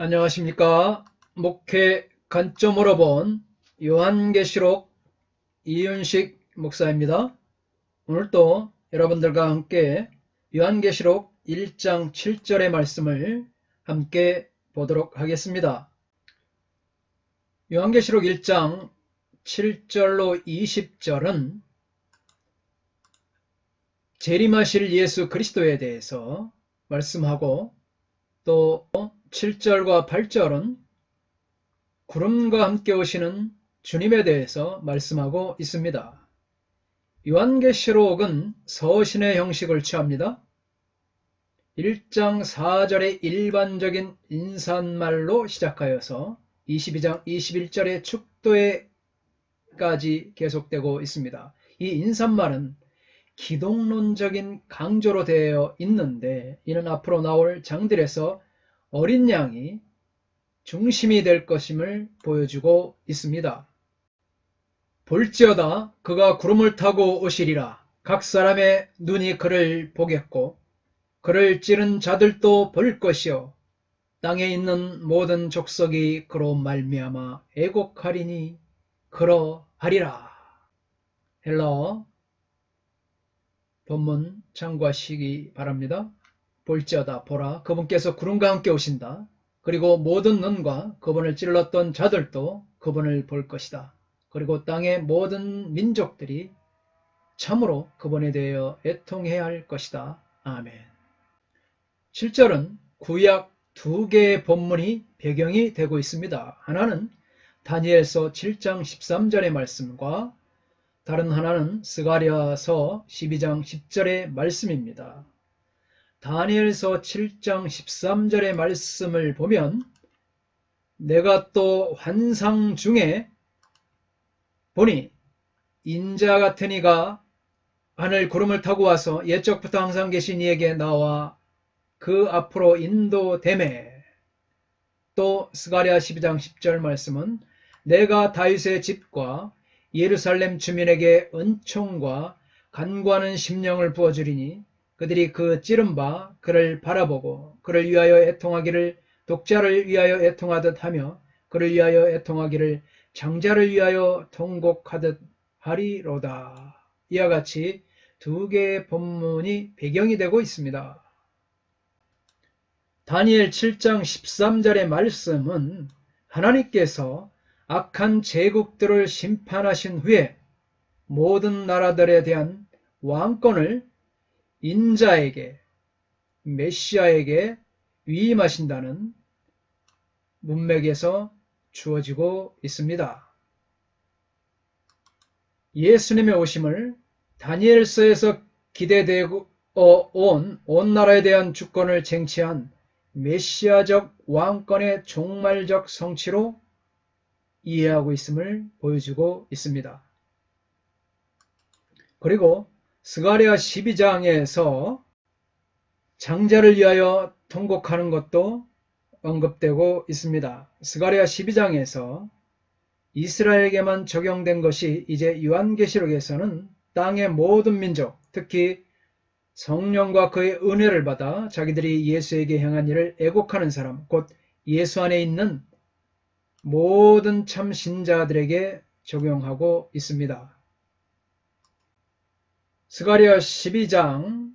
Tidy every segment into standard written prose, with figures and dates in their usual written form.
안녕하십니까. 목회 관점으로 본 요한계시록 이윤식 목사입니다. 오늘도 여러분들과 함께 요한계시록 1장 7절의 말씀을 함께 보도록 하겠습니다. 요한계시록 1장 7절로 20절은 재림하실 예수 그리스도에 대해서 말씀하고, 또 7절과 8절은 구름과 함께 오시는 주님에 대해서 말씀하고 있습니다. 요한계시록은 서신의 형식을 취합니다. 1장 4절의 일반적인 인사말로 시작하여서 22장 21절의 축도에까지 계속되고 있습니다. 이 인사말은 기독론적인 강조로 되어 있는데, 이는 앞으로 나올 장들에서 어린 양이 중심이 될 것임을 보여주고 있습니다. 볼지어다 그가 구름을 타고 오시리라. 각 사람의 눈이 그를 보겠고 그를 찌른 자들도 볼 것이요 땅에 있는 모든 족속이 그로 말미암아 애곡하리니 그러하리라. 헬라어 본문 참고하시기 바랍니다. 볼지어다 보라, 그분께서 구름과 함께 오신다. 그리고 모든 눈과 그분을 찔렀던 자들도 그분을 볼 것이다. 그리고 땅의 모든 민족들이 참으로 그분에 대하여 애통해야 할 것이다. 아멘. 7절은 구약 두 개의 본문이 배경이 되고 있습니다. 하나는 다니엘서 7장 13절의 말씀과 다른 하나는 스가랴서 12장 10절의 말씀입니다. 다니엘서 7장 13절의 말씀을 보면, 내가 또 환상 중에 보니 인자 같은 이가 하늘 구름을 타고 와서 옛적부터 항상 계신 이에게 나와 그 앞으로 인도되매. 또 스가랴 12장 10절 말씀은 내가 다윗의 집과 예루살렘 주민에게 은총과 간구하는 심령을 부어주리니 그들이 그 찌른 바 그를 바라보고 그를 위하여 애통하기를 독자를 위하여 애통하듯 하며 그를 위하여 애통하기를 장자를 위하여 통곡하듯 하리로다. 이와 같이 두 개의 본문이 배경이 되고 있습니다. 다니엘 7장 13절의 말씀은 하나님께서 악한 제국들을 심판하신 후에 모든 나라들에 대한 왕권을 인자에게, 메시아에게 위임하신다는 문맥에서 주어지고 있습니다. 예수님의 오심을 다니엘서에서 기대되어 온 나라에 대한 주권을 쟁취한 메시아적 왕권의 종말적 성취로 이해하고 있음을 보여주고 있습니다. 그리고 스가랴 12장에서 장자를 위하여 통곡하는 것도 언급되고 있습니다. 스가랴 12장에서 이스라엘에게만 적용된 것이 이제 요한계시록에서는 땅의 모든 민족, 특히 성령과 그의 은혜를 받아 자기들이 예수에게 향한 일을 애곡하는 사람, 곧 예수 안에 있는 모든 참 신자들에게 적용하고 있습니다. 스가랴 12장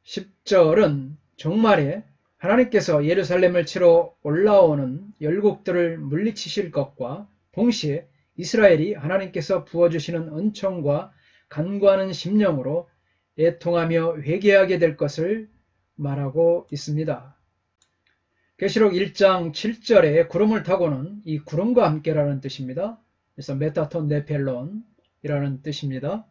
10절은 종말에 하나님께서 예루살렘을 치러 올라오는 열국들을 물리치실 것과 동시에 이스라엘이 하나님께서 부어주시는 은총과 간구하는 심령으로 애통하며 회개하게 될 것을 말하고 있습니다. 계시록 1장 7절에 구름을 타고는 이 구름과 함께라는 뜻입니다. 그래서 메타톤 네펠론이라는 뜻입니다.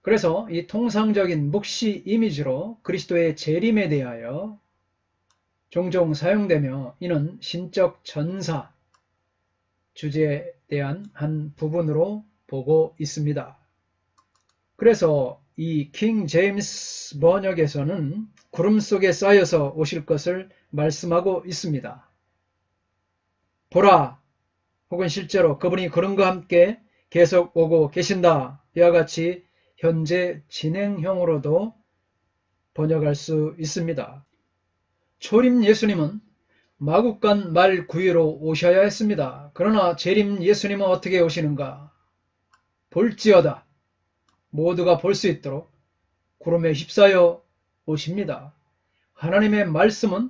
그래서 이 통상적인 묵시 이미지로 그리스도의 재림에 대하여 종종 사용되며, 이는 신적 전사 주제에 대한 한 부분으로 보고 있습니다. 그래서 이 킹 제임스 번역에서는 구름 속에 쌓여서 오실 것을 말씀하고 있습니다. 보라, 혹은 실제로 그분이 구름과 함께 계속 오고 계신다. 이와 같이 현재 진행형으로도 번역할 수 있습니다. 초림 예수님은 마국간 말 9일로 오셔야 했습니다. 그러나 재림 예수님은 어떻게 오시는가? 볼지어다. 모두가 볼 수 있도록 구름에 휩싸여 오십니다. 하나님의 말씀은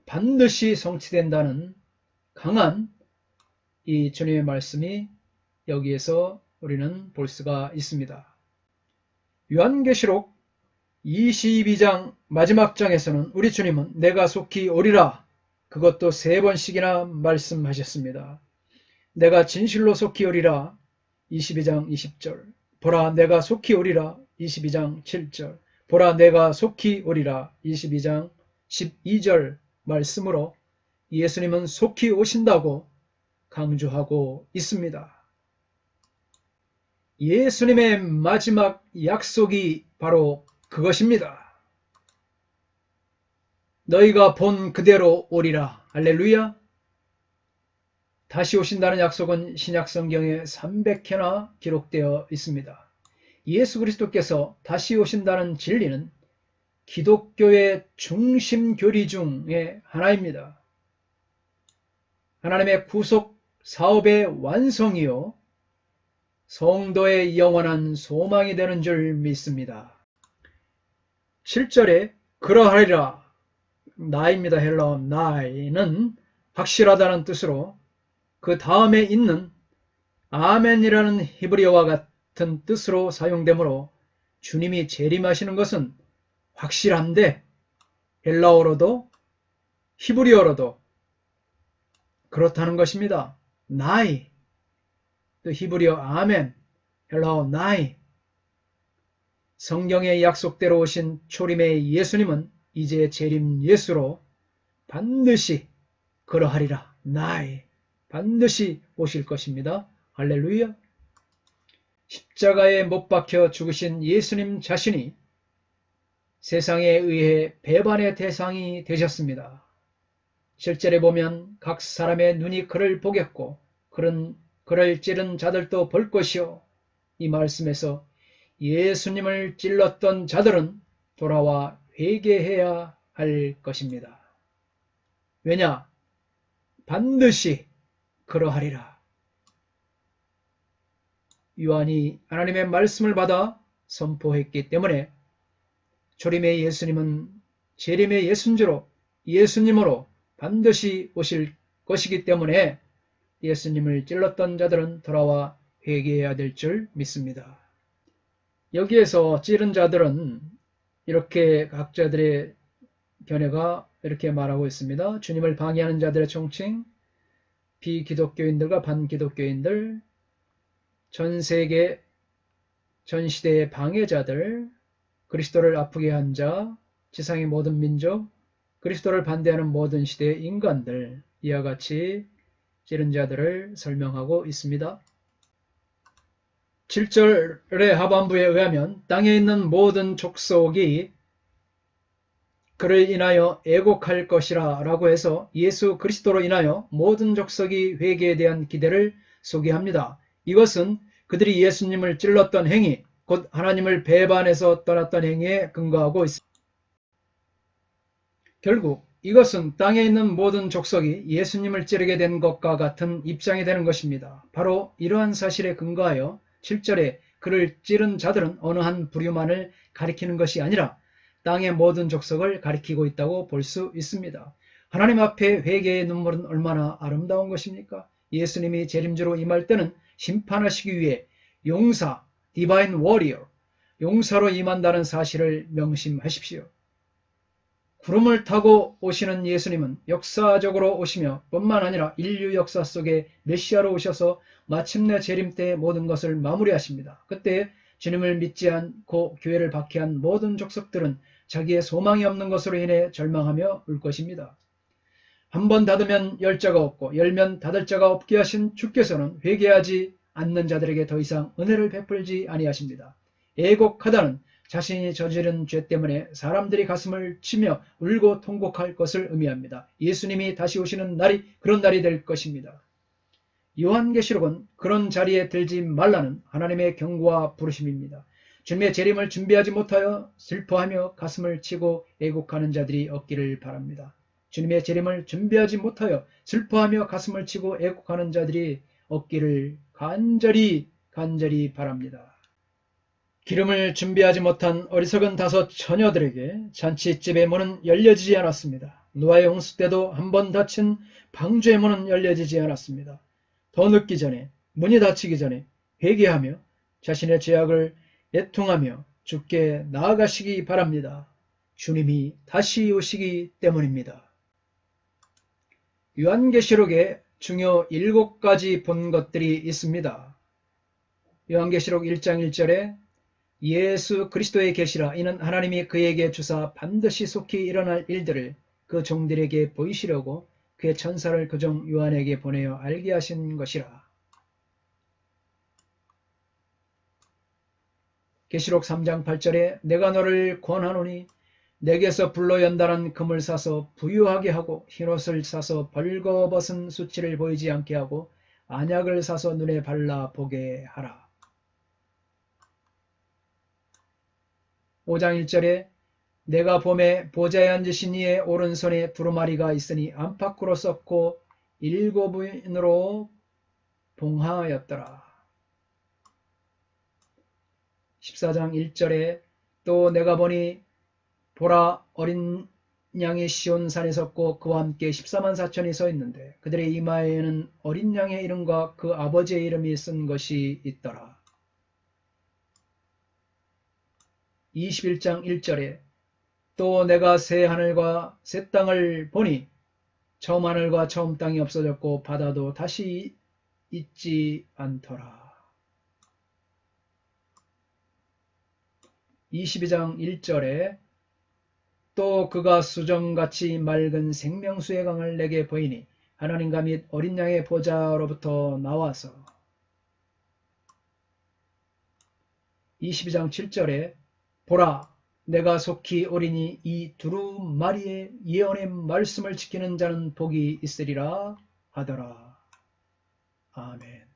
반드시 성취된다는 강한 이 주님의 말씀이 여기에서 우리는 볼 수가 있습니다. 요한계시록 22장 마지막 장에서는 우리 주님은 내가 속히 오리라 그것도 3번씩이나 말씀하셨습니다. 내가 진실로 속히 오리라 22장 20절, 보라 내가 속히 오리라 22장 7절, 보라 내가 속히 오리라 22장 12절 말씀으로 예수님은 속히 오신다고 강조하고 있습니다. 예수님의 마지막 약속이 바로 그것입니다. 너희가 본 그대로 오리라. 할렐루야. 다시 오신다는 약속은 신약성경에 300회나 기록되어 있습니다. 예수 그리스도께서 다시 오신다는 진리는 기독교의 중심 교리 중의 하나입니다. 하나님의 구속 사업의 완성이요 성도의 영원한 소망이 되는 줄 믿습니다. 7절에 그러하리라 나입니다. 헬라어 나이는 확실하다는 뜻으로 그 다음에 있는 아멘이라는 히브리어와 같은 뜻으로 사용되므로 주님이 재림하시는 것은 확실한데 헬라어로도 히브리어로도 그렇다는 것입니다. 나이, 또 히브리어 아멘, 헬라어 나이. 성경의 약속대로 오신 초림의 예수님은 이제 재림 예수로 반드시 그러하리라. 나이. 반드시 오실 것입니다. 할렐루야. 십자가에 못 박혀 죽으신 예수님 자신이 세상에 의해 배반의 대상이 되셨습니다. 실제로 보면 각 사람의 눈이 그를 보겠고 그를 찌른 자들도 볼 것이요. 이 말씀에서 예수님을 찔렀던 자들은 돌아와 회개해야 할 것입니다. 왜냐? 반드시 그러하리라. 요한이 하나님의 말씀을 받아 선포했기 때문에 초림의 예수님은 재림의 예수님으로 반드시 오실 것이기 때문에 예수님을 찔렀던 자들은 돌아와 회개해야 될 줄 믿습니다. 여기에서 찌른 자들은 이렇게 각자들의 견해가 이렇게 말하고 있습니다. 주님을 방해하는 자들의 총칭, 비기독교인들과 반기독교인들, 전세계, 전시대의 방해자들, 그리스도를 아프게 한 자, 지상의 모든 민족, 그리스도를 반대하는 모든 시대의 인간들, 이와 같이 찌른 자들을 설명하고 있습니다. 7절의 하반부에 의하면 땅에 있는 모든 족속이 그를 인하여 애곡할 것이라 라고 해서 예수 그리스도로 인하여 모든 족속이 회개에 대한 기대를 소개합니다. 이것은 그들이 예수님을 찔렀던 행위, 곧 하나님을 배반해서 떠났던 행위에 근거하고 있습니다. 결국 이것은 땅에 있는 모든 족속이 예수님을 찌르게 된 것과 같은 입장이 되는 것입니다. 바로 이러한 사실에 근거하여 7절에 그를 찌른 자들은 어느 한 부류만을 가리키는 것이 아니라 땅의 모든 족속을 가리키고 있다고 볼 수 있습니다. 하나님 앞에 회개의 눈물은 얼마나 아름다운 것입니까? 예수님이 재림주로 임할 때는 심판하시기 위해 용사, 디바인 워리어, 용사로 임한다는 사실을 명심하십시오. 구름을 타고 오시는 예수님은 역사적으로 오시며 뿐만 아니라 인류 역사 속에 메시아로 오셔서 마침내 재림 때 모든 것을 마무리하십니다. 그때 주님을 믿지 않고 교회를 박해한 모든 족속들은 자기의 소망이 없는 것으로 인해 절망하며 울 것입니다. 한 번 닫으면 열 자가 없고 열면 닫을 자가 없게 하신 주께서는 회개하지 않는 자들에게 더 이상 은혜를 베풀지 아니하십니다. 애곡하다는 자신이 저지른 죄 때문에 사람들이 가슴을 치며 울고 통곡할 것을 의미합니다. 예수님이 다시 오시는 날이 그런 날이 될 것입니다. 요한계시록은 그런 자리에 들지 말라는 하나님의 경고와 부르심입니다. 주님의 재림을 준비하지 못하여 슬퍼하며 가슴을 치고 애곡하는 자들이 없기를 바랍니다. 주님의 재림을 준비하지 못하여 슬퍼하며 가슴을 치고 애국하는 자들이 없기를 간절히 바랍니다. 기름을 준비하지 못한 어리석은 5 처녀들에게 잔치집의 문은 열려지지 않았습니다. 노아의 홍수 때도 한 번 닫힌 방주의 문은 열려지지 않았습니다. 더 늦기 전에, 문이 닫히기 전에 회개하며 자신의 죄악을 애통하며 주께 나아가시기 바랍니다. 주님이 다시 오시기 때문입니다. 요한계시록에 중요 7가지 본 것들이 있습니다. 요한계시록 1장 1절에 예수 그리스도의 계시라 이는 하나님이 그에게 주사 반드시 속히 일어날 일들을 그 종들에게 보이시려고 그의 천사를 그 종 요한에게 보내어 알게 하신 것이라. 계시록 3장 8절에 내가 너를 권하노니 내게서 불로 연단한 금을 사서 부유하게 하고 흰옷을 사서 벌거벗은 수치를 보이지 않게 하고 안약을 사서 눈에 발라 보게 하라. 5장 1절에 내가 봄에 보좌에 앉으신 이의 오른손에 두루마리가 있으니 안팎으로 썩고 7인으로 봉하였더라. 14장 1절에 또 내가 보니 보라 어린 양이 시온산에 섰고 그와 함께 14만 4천이 서 있는데 그들의 이마에는 어린 양의 이름과 그 아버지의 이름이 쓴 것이 있더라. 21장 1절에 또 내가 새 하늘과 새 땅을 보니 처음 하늘과 처음 땅이 없어졌고 바다도 다시 있지 않더라. 22장 1절에 또 그가 수정같이 맑은 생명수의 강을 내게 보이니 하나님과 및 어린 양의 보좌로부터 나와서 22장 7절에 보라 내가 속히 오리니 이 두루마리의 예언의 말씀을 지키는 자는 복이 있으리라 하더라. 아멘.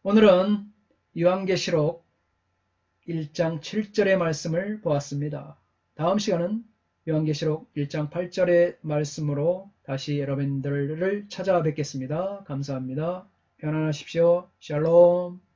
오늘은 요한계시록 1장 7절의 말씀을 보았습니다. 다음 시간은 요한계시록 1장 8절의 말씀으로 다시 여러분들을 찾아뵙겠습니다. 감사합니다. 편안하십시오. 샬롬.